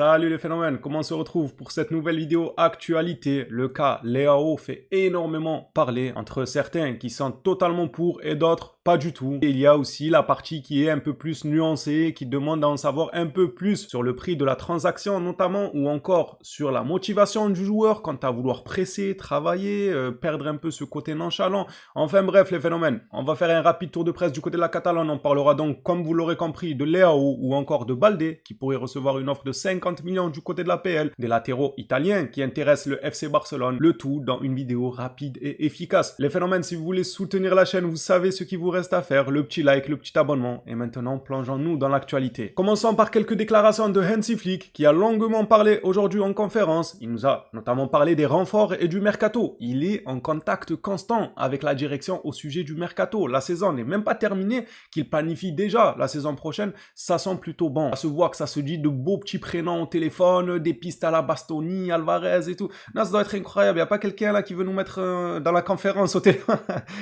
Salut les phénomènes, comment on se retrouve pour cette nouvelle vidéo actualité? Le cas Leao fait énormément parler entre certains qui sont totalement pour et d'autres pas du tout. Et il y a aussi la partie qui est un peu plus nuancée, qui demande à en savoir un peu plus sur le prix de la transaction notamment, ou encore sur la motivation du joueur quant à vouloir presser, travailler, perdre un peu ce côté nonchalant. Enfin bref les phénomènes, on va faire un rapide tour de presse du côté de la Catalogne. On parlera donc, comme vous l'aurez compris, de Leao ou encore de Baldé qui pourrait recevoir une offre de 50 millions du côté de la PL, des latéraux italiens qui intéressent le FC Barcelone, le tout dans une vidéo rapide et efficace. Les phénomènes, si vous voulez soutenir la chaîne, vous savez ce qu'il vous reste à faire, le petit like, le petit abonnement, et maintenant plongeons-nous dans l'actualité. Commençons par quelques déclarations de Hansi Flick qui a longuement parlé aujourd'hui en conférence. Il nous a notamment parlé des renforts et du mercato. Il est en contact constant avec la direction au sujet du mercato. La saison n'est même pas terminée, qu'il planifie déjà la saison prochaine, ça sent plutôt bon. Ça se voit que ça se dit de beaux petits prénoms au téléphone, des pistes à la Bastoni, Alvarez et tout. Non, ça doit être incroyable. Il n'y a pas quelqu'un là qui veut nous mettre dans la conférence au téléphone,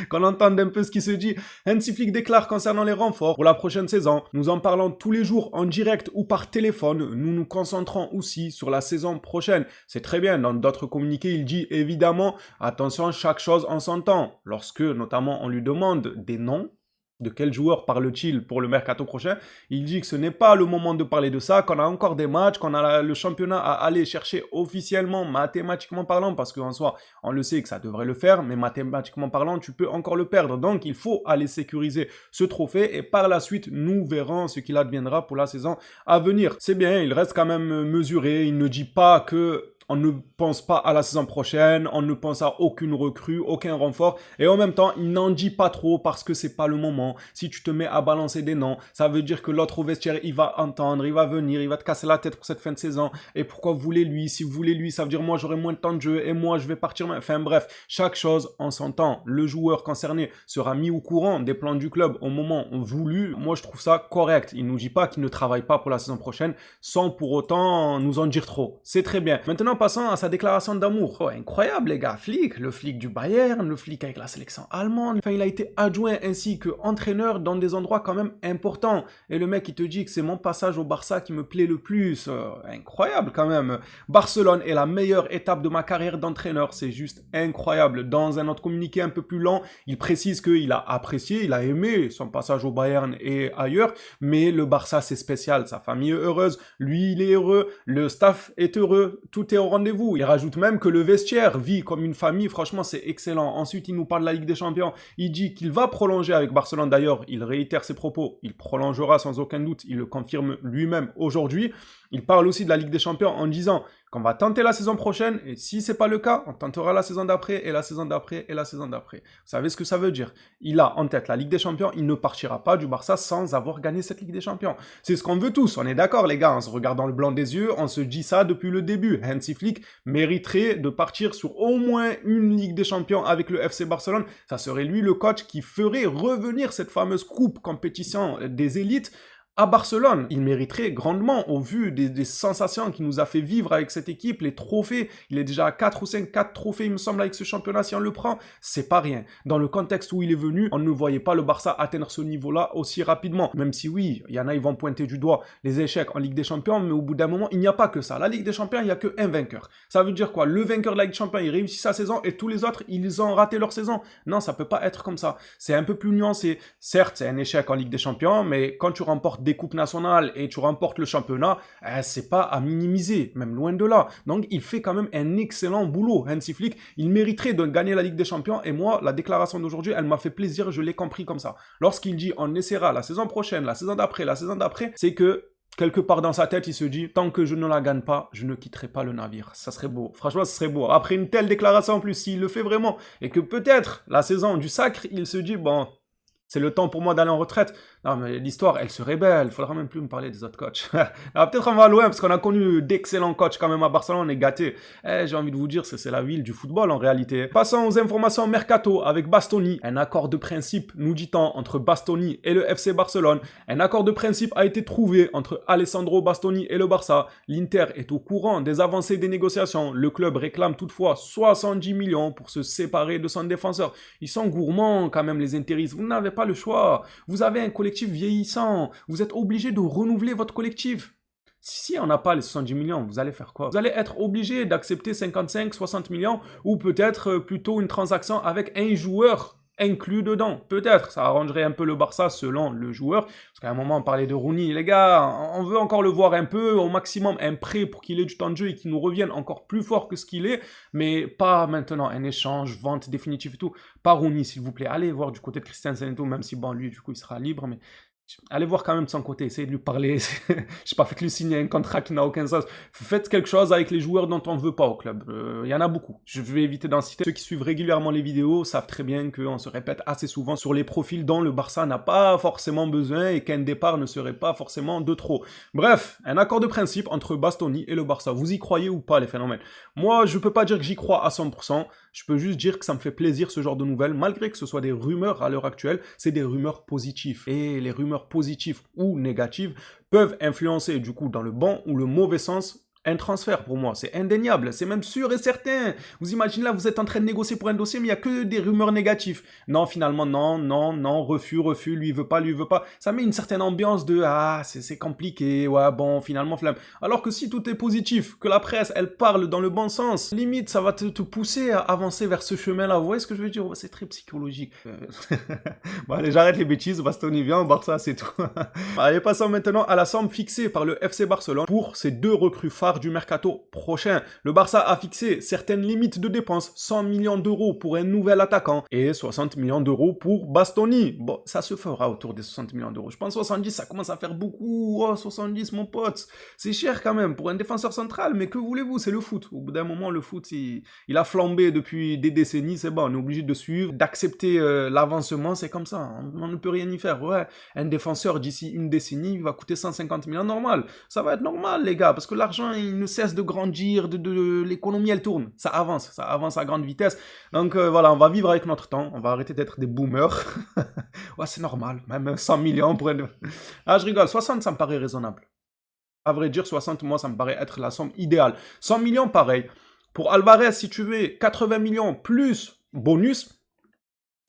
qu'on entende un peu ce qui se dit. Hansi Flick déclare concernant les renforts pour la prochaine saison. Nous en parlons tous les jours en direct ou par téléphone. Nous nous concentrons aussi sur la saison prochaine. C'est très bien. Dans d'autres communiqués, il dit évidemment, attention, chaque chose en son temps. Lorsque notamment on lui demande des noms, de quel joueur parle-t-il pour le mercato prochain? Il dit que ce n'est pas le moment de parler de ça, qu'on a encore des matchs, qu'on a le championnat à aller chercher officiellement, mathématiquement parlant, parce qu'en soi, on le sait que ça devrait le faire, mais mathématiquement parlant, tu peux encore le perdre. Donc, il faut aller sécuriser ce trophée et par la suite, nous verrons ce qu'il adviendra pour la saison à venir. C'est bien, il reste quand même mesuré, il ne dit pas que on ne pense pas à la saison prochaine, on ne pense à aucune recrue, aucun renfort. Et en même temps, il n'en dit pas trop parce que c'est pas le moment. Si tu te mets à balancer des noms, ça veut dire que l'autre au vestiaire, il va entendre, il va venir, il va te casser la tête pour cette fin de saison. Et pourquoi vous voulez lui? Si vous voulez lui, ça veut dire moi j'aurai moins de temps de jeu et moi je vais partir. Enfin bref, chaque chose en son temps. Le joueur concerné sera mis au courant des plans du club au moment voulu. Moi je trouve ça correct. Il nous dit pas qu'il ne travaille pas pour la saison prochaine sans pour autant nous en dire trop. C'est très bien. Maintenant, passons à sa déclaration d'amour. Oh, incroyable les gars, Flick, le Flick du Bayern, le Flick avec la sélection allemande. Enfin, il a été adjoint ainsi que entraîneur dans des endroits quand même importants. Et le mec, il te dit que c'est mon passage au Barça qui me plaît le plus. Incroyable quand même. Barcelone est la meilleure étape de ma carrière d'entraîneur. C'est juste incroyable. Dans un autre communiqué un peu plus lent, il précise qu'il a apprécié, il a aimé son passage au Bayern et ailleurs. Mais le Barça, c'est spécial. Sa famille est heureuse. Lui, il est heureux. Le staff est heureux. Tout est au rendez-vous. Il rajoute même que le vestiaire vit comme une famille. Franchement, c'est excellent. Ensuite, il nous parle de la Ligue des Champions. Il dit qu'il va prolonger avec Barcelone. D'ailleurs, il réitère ses propos. Il prolongera sans aucun doute. Il le confirme lui-même aujourd'hui. Il parle aussi de la Ligue des Champions en disant qu'on va tenter la saison prochaine et si c'est pas le cas, on tentera la saison d'après et la saison d'après et la saison d'après. Vous savez ce que ça veut dire? Il a en tête la Ligue des Champions, il ne partira pas du Barça sans avoir gagné cette Ligue des Champions. C'est ce qu'on veut tous, on est d'accord les gars, en se regardant le blanc des yeux, on se dit ça depuis le début. Hansi Flick mériterait de partir sur au moins une Ligue des Champions avec le FC Barcelone. Ça serait lui le coach qui ferait revenir cette fameuse coupe compétition des élites à Barcelone. Il mériterait grandement au vu des sensations qu'il nous a fait vivre avec cette équipe, les trophées. Il est déjà à 4 ou 5, 4 trophées, il me semble, avec ce championnat, si on le prend. C'est pas rien. Dans le contexte où il est venu, on ne voyait pas le Barça atteindre ce niveau-là aussi rapidement. Même si oui, il y en a, ils vont pointer du doigt les échecs en Ligue des Champions, mais au bout d'un moment, il n'y a pas que ça. La Ligue des Champions, il n'y a qu'un vainqueur. Ça veut dire quoi? Le vainqueur de la Ligue des Champions, il réussit sa saison et tous les autres, ils ont raté leur saison. Non, ça peut pas être comme ça. C'est un peu plus nuancé. Certes, c'est un échec en Ligue des Champions, mais quand tu remportes des coupes nationales et tu remportes le championnat, c'est pas à minimiser, même loin de là. Donc il fait quand même un excellent boulot, Hansi Flick. Il mériterait de gagner la Ligue des Champions et moi, la déclaration d'aujourd'hui, elle m'a fait plaisir, je l'ai compris comme ça. Lorsqu'il dit on essaiera la saison prochaine, la saison d'après, c'est que quelque part dans sa tête, il se dit, tant que je ne la gagne pas, je ne quitterai pas le navire. Ça serait beau. Franchement, ce serait beau. Après une telle déclaration en plus, s'il le fait vraiment, et que peut-être la saison du sacre, il se dit, bon, c'est le temps pour moi d'aller en retraite. Non, mais l'histoire, elle serait belle. Il faudra même plus me parler des autres coachs. Alors peut-être on va loin, parce qu'on a connu d'excellents coachs quand même à Barcelone, on est gâtés. J'ai envie de vous dire, c'est la ville du football en réalité. Passons aux informations mercato avec Bastoni. Un accord de principe, nous dit-on, entre Bastoni et le FC Barcelone. Un accord de principe a été trouvé entre Alessandro Bastoni et le Barça. L'Inter est au courant des avancées des négociations. Le club réclame toutefois 70 millions pour se séparer de son défenseur. Ils sont gourmands quand même les intéristes. Vous n'avez pas le choix. Vous avez un collectif vieillissant. Vous êtes obligé de renouveler votre collectif. Si on n'a pas les 70 millions, vous allez faire quoi? Vous allez être obligé d'accepter 55, 60 millions ou peut-être plutôt une transaction avec un joueur inclus dedans. Peut-être, ça arrangerait un peu le Barça selon le joueur. Parce qu'à un moment, on parlait de Rooney. Les gars, on veut encore le voir un peu, au maximum un prêt pour qu'il ait du temps de jeu et qu'il nous revienne encore plus fort que ce qu'il est. Mais pas maintenant un échange, vente définitive et tout. Pas Rooney, s'il vous plaît. Allez voir du côté de Christensen et tout, même si bon, lui, du coup, il sera libre. Mais allez voir quand même de son côté, essayez de lui parler. Je sais pas, faites-lui signer un contrat qui n'a aucun sens. Faites quelque chose avec les joueurs dont on ne veut pas au club. Il y en a beaucoup. Je vais éviter d'en citer. Ceux qui suivent régulièrement les vidéos savent très bien qu'on se répète assez souvent sur les profils dont le Barça n'a pas forcément besoin et qu'un départ ne serait pas forcément de trop. Bref, un accord de principe entre Bastoni et le Barça. Vous y croyez ou pas, les phénomènes? Moi, je peux pas dire que j'y crois à 100%. Je peux juste dire que ça me fait plaisir ce genre de nouvelles, malgré que ce soit des rumeurs à l'heure actuelle, c'est des rumeurs positives. Et les rumeurs positives ou négatives peuvent influencer du coup dans le bon ou le mauvais sens un transfert pour moi, c'est indéniable, c'est même sûr et certain. Vous imaginez là, vous êtes en train de négocier pour un dossier, mais il n'y a que des rumeurs négatives. Non, finalement, non, refus, lui il veut pas. Ça met une certaine ambiance de ah, c'est compliqué, ouais, bon, finalement, flemme. Alors que si tout est positif, que la presse, elle parle dans le bon sens, limite, ça va te pousser à avancer vers ce chemin-là. Vous voyez ce que je veux dire? C'est très psychologique. Bon, allez, j'arrête les bêtises, Bastoni vient au Barça, c'est tout. Allez, passons maintenant à la somme fixée par le FC Barcelone pour ces deux recrues phares du mercato prochain. Le Barça a fixé certaines limites de dépenses, 100 millions d'euros pour un nouvel attaquant et 60 millions d'euros pour Bastoni. Bon, ça se fera autour des 60 millions d'euros. Je pense 70, ça commence à faire beaucoup. Oh, 70, mon pote. C'est cher quand même pour un défenseur central, mais que voulez-vous, c'est le foot. Au bout d'un moment, le foot, il a flambé depuis des décennies, c'est bon, on est obligé de suivre, d'accepter l'avancement, c'est comme ça. On ne peut rien y faire. Ouais, un défenseur d'ici une décennie, il va coûter 150 millions normal. Ça va être normal, les gars, parce que l'argent, il ne cesse de grandir, l'économie, elle tourne. Ça avance à grande vitesse. Donc voilà, on va vivre avec notre temps, on va arrêter d'être des boomers. Ouais, c'est normal, même 100 millions pour un... Ah, je rigole, 60, ça me paraît raisonnable. À vrai dire, 60, moi, ça me paraît être la somme idéale. 100 millions, pareil. Pour Alvarez, si tu veux 80 millions plus bonus,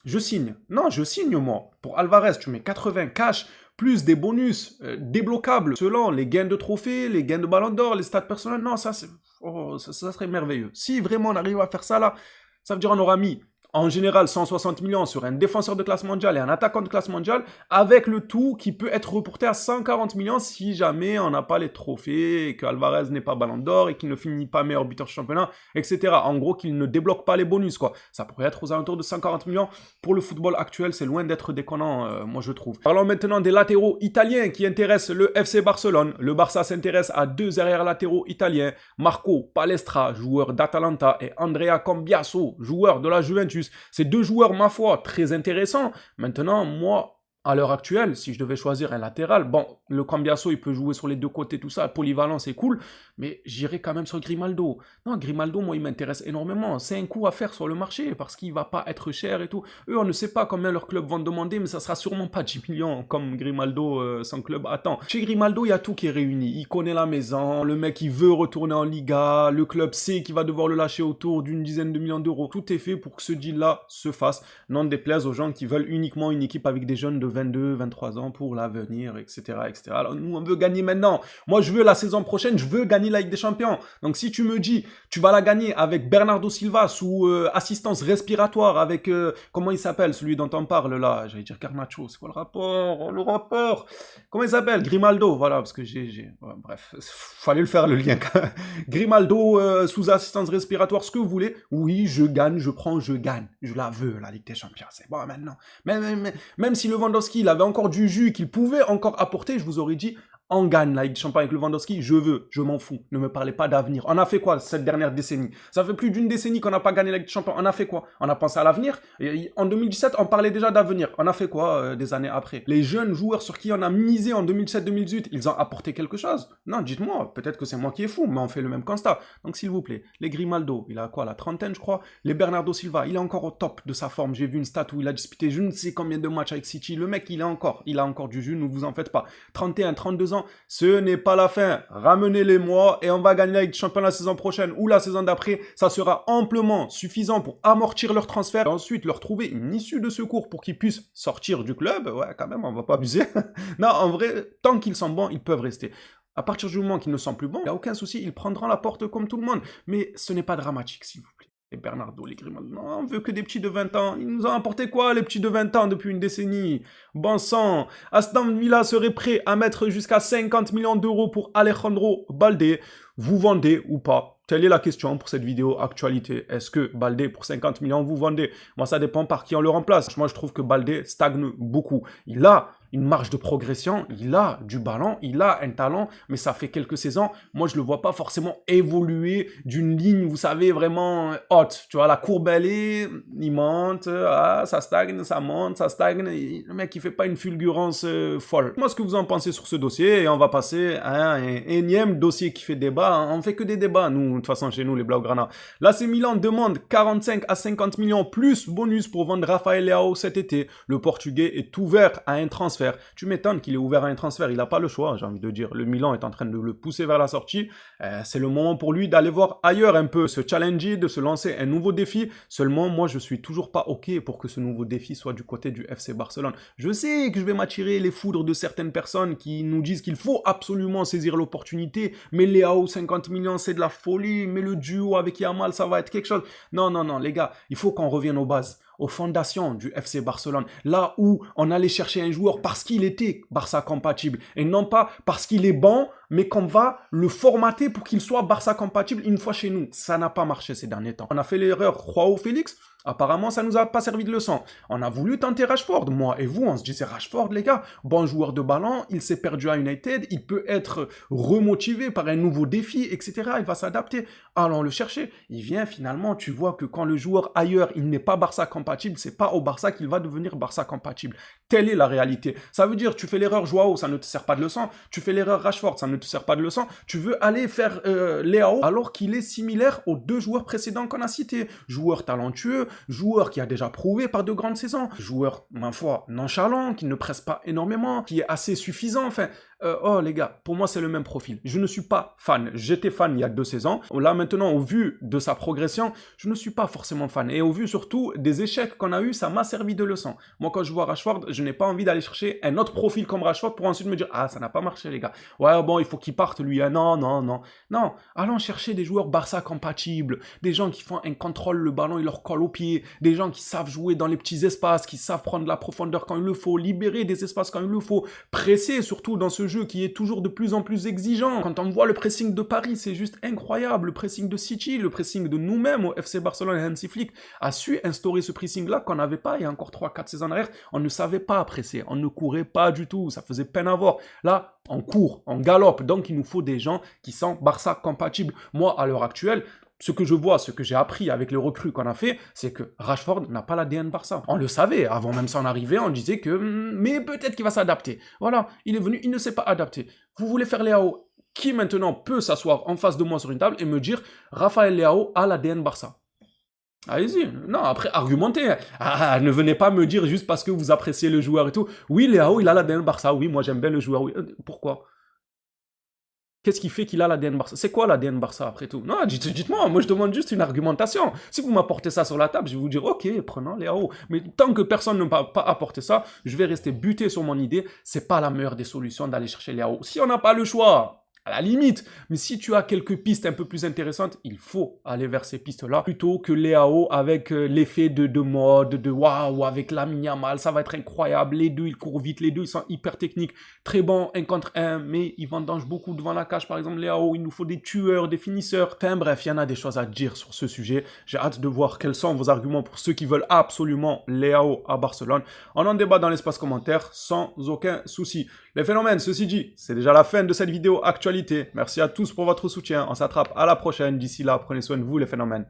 je signe. Non, je signe, moi. Pour Alvarez, tu mets 80 cash, plus des bonus débloquables selon les gains de trophées, les gains de ballon d'or, les stats personnels. Non, ça, ça serait merveilleux. Si vraiment on arrive à faire ça, là, ça veut dire qu'on aura mis en général 160 millions sur un défenseur de classe mondiale et un attaquant de classe mondiale, avec le tout qui peut être reporté à 140 millions si jamais on n'a pas les trophées, et que Alvarez n'est pas ballon d'or et qu'il ne finit pas meilleur buteur du championnat, etc. En gros, qu'il ne débloque pas les bonus, quoi. Ça pourrait être aux alentours de 140 millions. Pour le football actuel, c'est loin d'être déconnant, moi je trouve. Parlons maintenant des latéraux italiens qui intéressent le FC Barcelone. Le Barça s'intéresse à deux arrières latéraux italiens, Marco Palestra, joueur d'Atalanta, et Andrea Cambiaso, joueur de la Juventus. Ces deux joueurs, ma foi, très intéressants. Maintenant, moi, à l'heure actuelle, si je devais choisir un latéral, bon, le Cambiaso, il peut jouer sur les deux côtés, tout ça, polyvalent, c'est cool, mais j'irai quand même sur Grimaldo. Non, Grimaldo, moi, il m'intéresse énormément. C'est un coup à faire sur le marché, parce qu'il va pas être cher et tout. Eux, on ne sait pas combien leurs clubs vont demander, mais ça sera sûrement pas 10 millions, comme Grimaldo, son club attend. Chez Grimaldo, il y a tout qui est réuni. Il connaît la maison, le mec, il veut retourner en Liga, le club sait qu'il va devoir le lâcher autour d'une dizaine de millions d'euros. Tout est fait pour que ce deal-là se fasse. N'en déplaise aux gens qui veulent uniquement une équipe avec des jeunes de 22, 23 ans pour l'avenir, etc., etc. Alors nous, on veut gagner maintenant. Moi, je veux la saison prochaine, je veux gagner la Ligue des Champions. Donc si tu me dis, tu vas la gagner avec Bernardo Silva sous assistance respiratoire, avec, comment il s'appelle, celui dont on parle là, j'allais dire Garnacho, c'est quoi le rapport? Le rapport, comment il s'appelle? Grimaldo, voilà, parce que ouais, bref, fallait le faire le lien. Grimaldo sous assistance respiratoire, ce que vous voulez. Oui, je gagne, je prends, je gagne. Je la veux, la Ligue des Champions, c'est bon maintenant. Même si Lewandowski, il avait encore du jus qu'il pouvait encore apporter, je vous aurais dit, on gagne la Ligue des Champions avec Lewandowski, je m'en fous. Ne me parlez pas d'avenir. On a fait quoi cette dernière décennie? Ça fait plus d'une décennie qu'on n'a pas gagné la Ligue des Champions. On a fait quoi? On a pensé à l'avenir. En 2017, on parlait déjà d'avenir. On a fait quoi des années après? Les jeunes joueurs sur qui on a misé en 2017-2018, ils ont apporté quelque chose? Non, dites-moi, peut-être que c'est moi qui est fou, mais on fait le même constat. Donc s'il vous plaît, les Grimaldo, il a quoi, la trentaine je crois? Les Bernardo Silva, il est encore au top de sa forme. J'ai vu une stat où il a disputé je ne sais combien de matchs avec City. Le mec, il a encore du jus, ne vous en faites pas. 31, 32 ans, ce n'est pas la fin. Ramenez-les-moi et on va gagner la Ligue des Champions la saison prochaine ou la saison d'après. Ça sera amplement suffisant pour amortir leur transfert et ensuite leur trouver une issue de secours pour qu'ils puissent sortir du club. Ouais, quand même, on va pas abuser. Non, en vrai, tant qu'ils sont bons, ils peuvent rester. À partir du moment qu'il ne sent plus bon, il n'y a aucun souci, il prendra la porte comme tout le monde. Mais ce n'est pas dramatique, s'il vous plaît. Et Bernardo, les Grimaldo, non, on veut que des petits de 20 ans. Ils nous ont apporté quoi, les petits de 20 ans, depuis une décennie? Bon sang, Aston Villa serait prêt à mettre jusqu'à 50 millions d'euros pour Alejandro Balde. Vous vendez ou pas? Telle est la question pour cette vidéo actualité. Est-ce que Balde, pour 50 millions, vous vendez? Moi, ça dépend par qui on le remplace. Moi, je trouve que Balde stagne beaucoup. Il a une marge de progression, il a du ballon, il a un talent, mais ça fait quelques saisons. Moi, je le vois pas forcément évoluer d'une ligne, vous savez, vraiment haute. Tu vois, la courbe, elle est, il monte, ça stagne, ça monte, ça stagne. Le mec, il fait pas une fulgurance folle. Moi, ce que vous en pensez sur ce dossier, et on va passer à un énième dossier qui fait débat. On fait que des débats, nous, de toute façon, chez nous, les Blaugrana. L'AC Milan demande 45 à 50 millions plus bonus pour vendre Rafael Leao cet été. Le Portugais est ouvert à un transfert. Tu m'étonnes qu'il est ouvert à un transfert, il n'a pas le choix, j'ai envie de dire. Le Milan est en train de le pousser vers la sortie. C'est le moment pour lui d'aller voir ailleurs un peu, se challenger, de se lancer un nouveau défi. Seulement, moi, je suis toujours pas OK pour que ce nouveau défi soit du côté du FC Barcelone. Je sais que je vais m'attirer les foudres de certaines personnes qui nous disent qu'il faut absolument saisir l'opportunité, mais Leao, 50 millions, c'est de la folie, mais le duo avec Yamal, ça va être quelque chose. Non, non, non, les gars, il faut qu'on revienne aux bases, aux fondations du FC Barcelone, là où on allait chercher un joueur parce qu'il était Barça compatible, et non pas parce qu'il est bon, mais qu'on va le formater pour qu'il soit Barça compatible une fois chez nous. Ça n'a pas marché ces derniers temps. On a fait l'erreur Joao Félix. Apparemment, ça nous a pas servi de leçon. On a voulu tenter Rashford. Moi et vous, on se disait Rashford, les gars, bon joueur de ballon, il s'est perdu à United, il peut être remotivé par un nouveau défi, etc. Il va s'adapter. Allons le chercher. Il vient finalement, tu vois que quand le joueur ailleurs, il n'est pas Barça compatible, c'est pas au Barça qu'il va devenir Barça compatible. Telle est la réalité. Ça veut dire, tu fais l'erreur Joao, ça ne te sert pas de leçon. Tu fais l'erreur Rashford, ça ne te sert pas de leçon. Tu veux aller faire Leao alors qu'il est similaire aux deux joueurs précédents qu'on a cités. Joueur talentueux, joueur qui a déjà prouvé par de grandes saisons, joueur, ma foi, nonchalant, qui ne presse pas énormément, qui est assez suffisant, enfin... oh les gars, pour moi c'est le même profil. Je ne suis pas fan. J'étais fan il y a 2 saisons. Là maintenant, au vu de sa progression, je ne suis pas forcément fan. Et au vu surtout des échecs qu'on a eu, ça m'a servi de leçon. Moi quand je vois Rashford, je n'ai pas envie d'aller chercher un autre profil comme Rashford pour ensuite me dire ah ça n'a pas marché les gars. Ouais bon il faut qu'il parte lui. Ah, non non non non. Allons chercher des joueurs Barça compatibles, des gens qui font un contrôle le ballon, ils leur collent au pied, des gens qui savent jouer dans les petits espaces, qui savent prendre de la profondeur quand il le faut, libérer des espaces quand il le faut, presser surtout dans ce jeu qui est toujours de plus en plus exigeant. Quand on voit le pressing de Paris, c'est juste incroyable. Le pressing de City, le pressing de nous-mêmes au FC Barcelone et Hansi Flick a su instaurer ce pressing-là qu'on n'avait pas il y a encore 3-4 saisons en arrière. On ne savait pas presser, on ne courait pas du tout, ça faisait peine à voir. Là, on court, on galope, donc il nous faut des gens qui sont Barça compatibles. Moi, à l'heure actuelle, ce que je vois, ce que j'ai appris avec les recrues qu'on a fait, c'est que Rashford n'a pas l'ADN Barça. On le savait, avant même son arrivée, on disait que mais peut-être qu'il va s'adapter. Voilà, il est venu, il ne s'est pas adapté. Vous voulez faire Leao, qui maintenant peut s'asseoir en face de moi sur une table et me dire Rafael Leao a l'ADN Barça? Allez-y, non, après, argumentez. Ah, ne venez pas me dire juste parce que vous appréciez le joueur et tout. Oui, Leao, il a l'ADN Barça, oui, moi j'aime bien le joueur, oui. Pourquoi? Qu'est-ce qui fait qu'il a l'ADN Barça? C'est quoi l'ADN Barça après tout? Non, dites-moi, moi je demande juste une argumentation. Si vous m'apportez ça sur la table, je vais vous dire ok, prenons Leao. Mais tant que personne ne m'a pas apporté ça, je vais rester buté sur mon idée. C'est pas la meilleure des solutions d'aller chercher Leao. Si on n'a pas le choix, à la limite, mais si tu as quelques pistes un peu plus intéressantes, il faut aller vers ces pistes-là, plutôt que Leao avec l'effet de mode, de waouh, avec Lamine Yamal, ça va être incroyable, les deux ils courent vite, les deux ils sont hyper techniques, très bons 1 contre 1, mais ils vendangent beaucoup devant la cage, par exemple Leao, il nous faut des tueurs, des finisseurs, enfin bref, il y en a des choses à dire sur ce sujet, j'ai hâte de voir quels sont vos arguments pour ceux qui veulent absolument Leao à Barcelone, on en débat dans l'espace commentaire, sans aucun souci. Les phénomènes, ceci dit, c'est déjà la fin de cette vidéo actuelle. Merci à tous pour votre soutien. On s'attrape à la prochaine. D'ici là, prenez soin de vous les phénomènes.